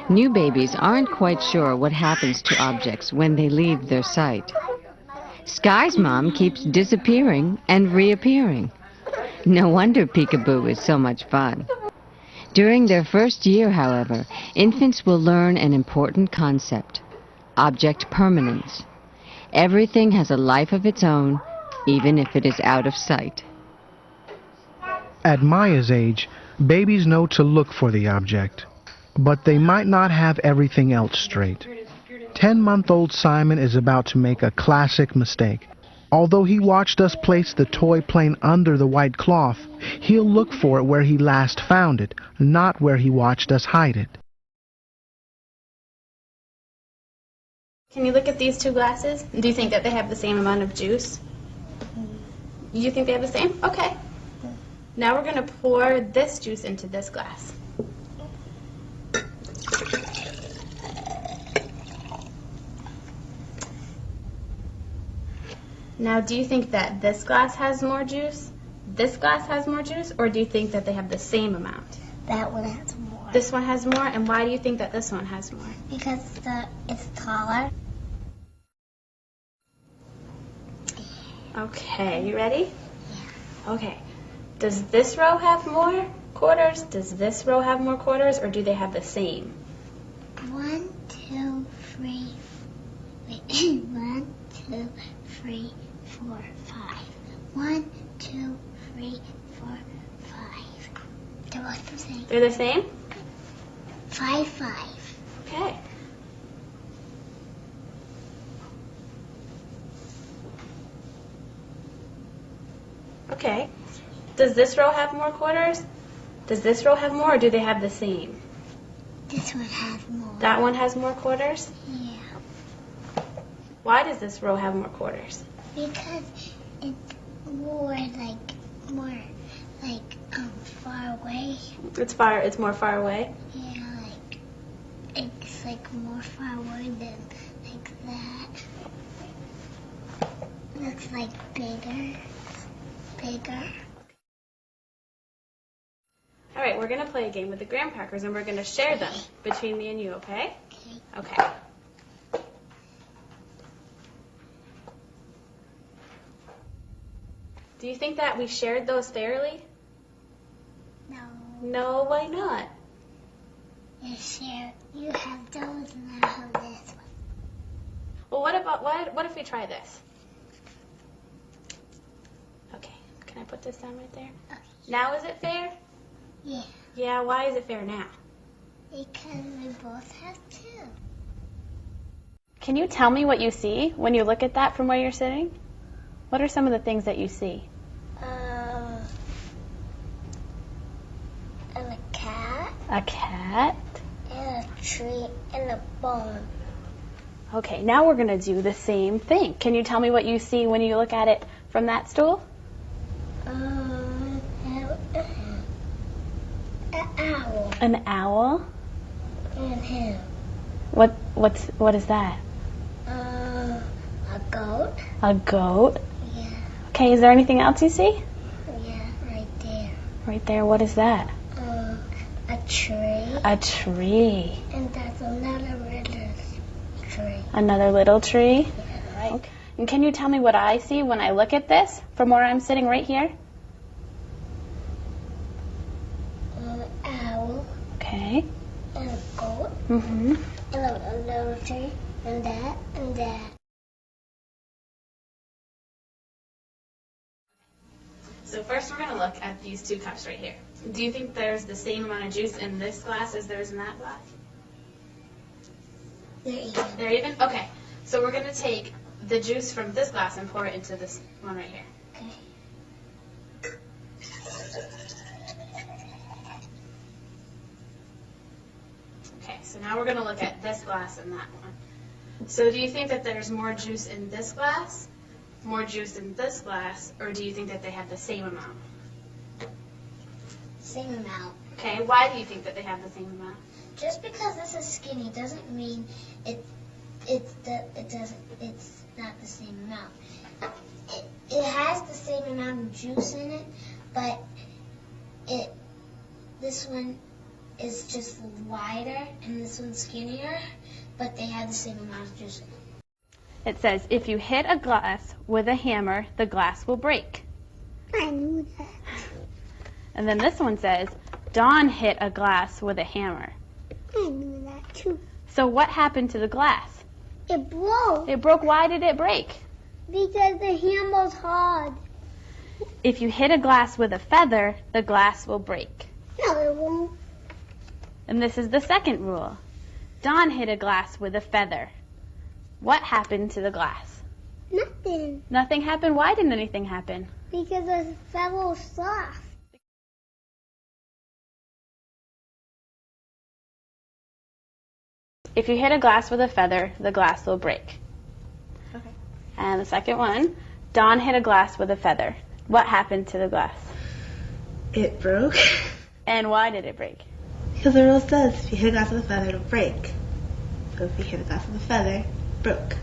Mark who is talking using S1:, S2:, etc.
S1: New babies aren't quite sure what happens to objects when they leave their sight. Sky's mom keeps disappearing and reappearing. No wonder peekaboo is so much fun. During their first year, however, infants will learn an important concept: object permanence. Everything has a life of its own, even if it is out of sight.
S2: At Maya's age, babies know to look for the object, but they might not have everything else straight. 10-month-old Simon is about to make a classic mistake. Although he watched us place the toy plane under the white cloth, he'll look for it where he last found it, not where he watched us hide it.
S3: Can you look at these two glasses? Do you think that they have the same amount of juice? You think they have the same? Okay. Now we're going to pour this juice into this glass. Now, do you think that this glass has more juice, this glass has more juice, or do you think that they have the same amount?
S4: That one has more.
S3: This one has more, and why do you think that this one has more?
S4: Because it's taller.
S3: Okay, you ready? Yeah. Okay. Does this row have more quarters? Does this row have more quarters, or do they have the same?
S4: 1, 2, 3. Wait. 1, 2, 3, 4, 5. 1, 2, 3, 4, 5. They're both the same.
S3: They're the same?
S4: 5, 5.
S3: Okay. Okay. Does this row have more quarters? Does this row have more, or do they have the same?
S4: This one has more.
S3: That one has more quarters?
S4: Yeah.
S3: Why does this row have more quarters?
S4: Because it's more far away.
S3: It's more far away?
S4: Yeah, it's more far away than that. Looks like bigger.
S3: All right, we're going to play a game with the graham crackers, and we're going to share them between me and you, okay? Okay. Do you think that we shared those fairly?
S4: No.
S3: No, why not?
S4: You have those and I have this one.
S3: Well, what if we try this? Okay, can I put this down right there?
S4: Okay.
S3: Now is it fair?
S4: Yeah.
S3: Yeah, why is it fair now?
S4: Because we both have two.
S3: Can you tell me what you see when you look at that from where you're sitting? What are some of the things that you see?
S4: And a cat.
S3: A cat.
S4: And a tree and a bone.
S3: Okay, now we're going to do the same thing. Can you tell me what you see when you look at it from that stool?
S4: An owl.
S3: An owl?
S4: And him.
S3: What is that?
S4: A goat.
S3: A goat?
S4: Yeah.
S3: Okay, is there anything else you see?
S4: Yeah, right there.
S3: Right there, what is that?
S4: A tree.
S3: A tree.
S4: And that's another little tree.
S3: Another little tree?
S4: Yeah, right.
S3: Okay. And can you tell me what I see when I look at this from where I'm sitting right here?
S4: An owl.
S3: Okay.
S4: And a goat.
S3: Mm-hmm.
S4: And a little tree. And that. And that.
S3: So first we're going to look at these two cups right here. Do you think there's the same amount of juice in this glass as there is in that glass?
S4: They're even.
S3: They're even? Okay. So we're going to take the juice from this glass and pour it into this one right here.
S4: Okay.
S3: Okay, so now we're going to look at this glass and that one. So do you think that there's more juice in this glass, more juice in this glass, or do you think that they have the same amount?
S4: Same amount.
S3: Okay, why do you think that they have the same amount?
S4: Just because this is skinny doesn't mean it's not the same amount. It has the same amount of juice in it, but this one is just wider and this one's skinnier, but they have the same amount of juice.
S3: It says, if you hit a glass with a hammer, the glass will break.
S4: I knew that.
S3: And then this one says, Dawn hit a glass with a hammer.
S4: I knew that too.
S3: So what happened to the glass?
S4: It broke.
S3: It broke. Why did it break?
S4: Because the hammer's hard.
S3: If you hit a glass with a feather, the glass will break.
S4: No, it won't.
S3: And this is the second rule. Dawn hit a glass with a feather. What happened to the glass?
S4: Nothing.
S3: Nothing happened. Why didn't anything happen?
S4: Because the feather was soft.
S3: If you hit a glass with a feather, the glass will break.
S5: Okay.
S3: And the second one, Dawn hit a glass with a feather. What happened to the glass?
S5: It broke.
S3: And why did it break?
S5: Because the rule says if you hit a glass with a feather, it'll break. So if you hit a glass with a feather, it broke.